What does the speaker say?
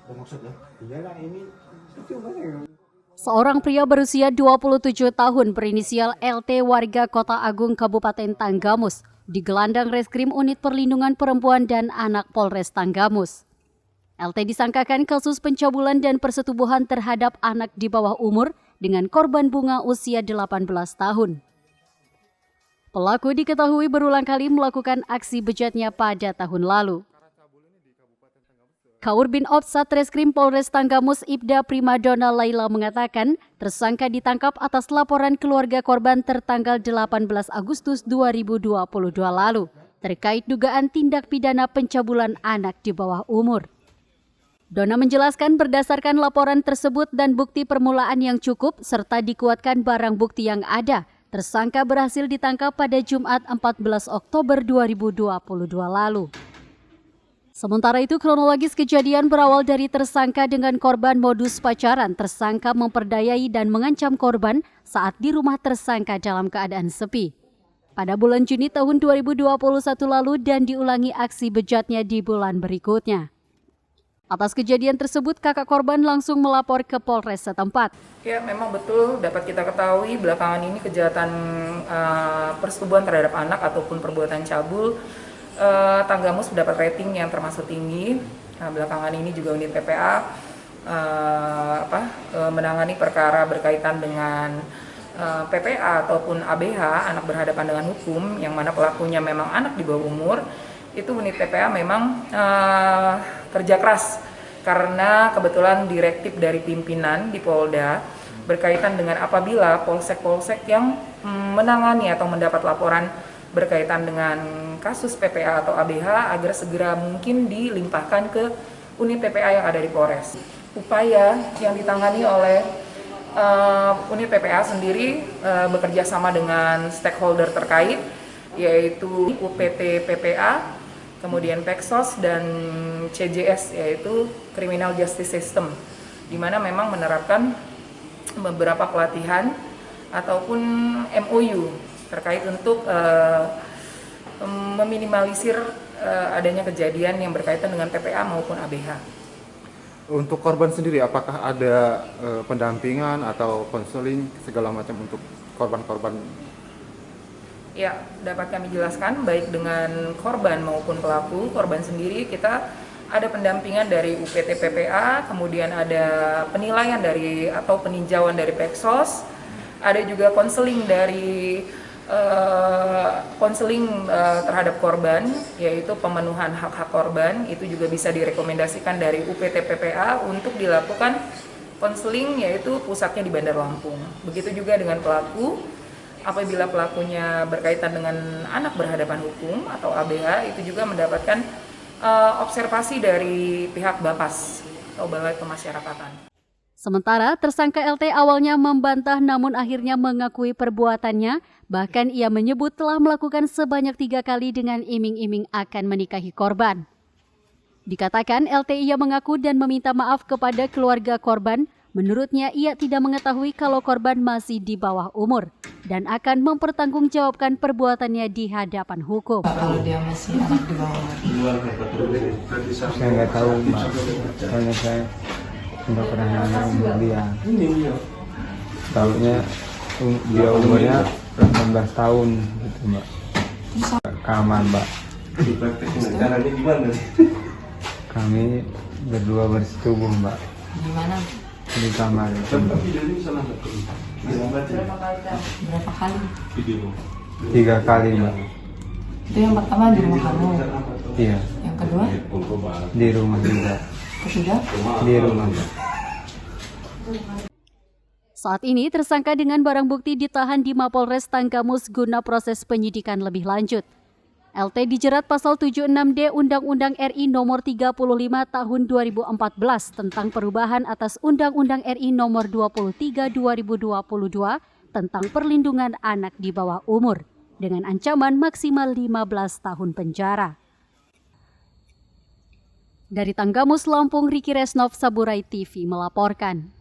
Maksudnya? Iyalah ini cuma yang Seorang pria berusia 27 tahun berinisial LT warga Kota Agung Kabupaten Tanggamus digelandang Reskrim Unit Perlindungan Perempuan dan Anak Polres Tanggamus. LT disangkakan kasus pencabulan dan persetubuhan terhadap anak di bawah umur dengan korban bunga usia 18 tahun. Pelaku diketahui berulang kali melakukan aksi bejatnya pada tahun lalu. Kaurbin Ops Satreskrim Polres Tanggamus Ibda Primadona Laila mengatakan tersangka ditangkap atas laporan keluarga korban tertanggal 18 Agustus 2022 lalu terkait dugaan tindak pidana pencabulan anak di bawah umur. Dona menjelaskan berdasarkan laporan tersebut dan bukti permulaan yang cukup serta dikuatkan barang bukti yang ada, tersangka berhasil ditangkap pada Jumat 14 Oktober 2022 lalu. Sementara itu, kronologis kejadian berawal dari tersangka dengan korban modus pacaran. Tersangka memperdayai dan mengancam korban saat di rumah tersangka dalam keadaan sepi. Pada bulan Juni tahun 2021 lalu dan diulangi aksi bejatnya di bulan berikutnya. Atas kejadian tersebut, kakak korban langsung melapor ke Polres setempat. Ya, memang betul dapat kita ketahui belakangan ini kejahatan persetubuhan terhadap anak ataupun perbuatan cabul Tanggamus mendapat rating yang termasuk tinggi. Belakangan ini juga unit PPA menangani perkara berkaitan dengan PPA ataupun ABH, anak berhadapan dengan hukum, yang mana pelakunya memang anak di bawah umur. Itu unit PPA memang kerja keras karena kebetulan direktif dari pimpinan di Polda berkaitan dengan apabila polsek-polsek yang menangani atau mendapat laporan berkaitan dengan kasus PPA atau ABH agar segera mungkin dilimpahkan ke unit PPA yang ada di Polres. Upaya yang ditangani oleh unit PPA sendiri bekerja sama dengan stakeholder terkait, yaitu UPT PPA, kemudian Peksos dan CJS, yaitu Criminal Justice System, di mana memang menerapkan beberapa pelatihan ataupun MOU terkait untuk meminimalisir adanya kejadian yang berkaitan dengan PPA maupun ABH. Untuk korban sendiri, apakah ada pendampingan atau konseling segala macam untuk korban-korban? Ya, dapat kami jelaskan baik dengan korban maupun pelaku. Korban sendiri kita ada pendampingan dari UPT PPA, kemudian ada penilaian dari atau peninjauan dari Peksos, ada juga konseling dari terhadap korban, yaitu pemenuhan hak-hak korban. Itu juga bisa direkomendasikan dari UPT PPA untuk dilakukan konseling, yaitu pusatnya di Bandar Lampung. Begitu juga dengan pelaku, apabila pelakunya berkaitan dengan anak berhadapan hukum atau ABH, itu juga mendapatkan observasi dari pihak Bapas atau Balai Pemasyarakatan. Sementara tersangka LT awalnya membantah namun akhirnya mengakui perbuatannya. Bahkan ia menyebut telah melakukan sebanyak 3 kali dengan iming-iming akan menikahi korban. Dikatakan LT ia mengaku dan meminta maaf kepada keluarga korban. Menurutnya ia tidak mengetahui kalau korban masih di bawah umur dan akan mempertanggungjawabkan perbuatannya di hadapan hukum. Kalau dia masih anak di bawah umur. saya nggak tahu Mbak. Soalnya saya nggak pernah nanya umur dia. Tahunya dia umurnya 18 tahun gitu Mbak. Kamar Mbak. Caranya gimana? Kami berdua bersetubuh Mbak. Di mana? Di kamar. Berapa kali? 3 kali Mbak. Itu yang pertama di rumah kamu. Iya. Yang kedua? Di rumah juga. Ketiga? Di rumah Mbak. Saat ini tersangka dengan barang bukti ditahan di Mapolres Tanggamus guna proses penyidikan lebih lanjut. LT dijerat pasal 76D Undang-Undang RI Nomor 35 Tahun 2014 tentang perubahan atas Undang-Undang RI Nomor 23 2022 tentang perlindungan anak di bawah umur dengan ancaman maksimal 15 tahun penjara. Dari Tanggamus, Lampung, Riki Resnov, Saburai TV melaporkan.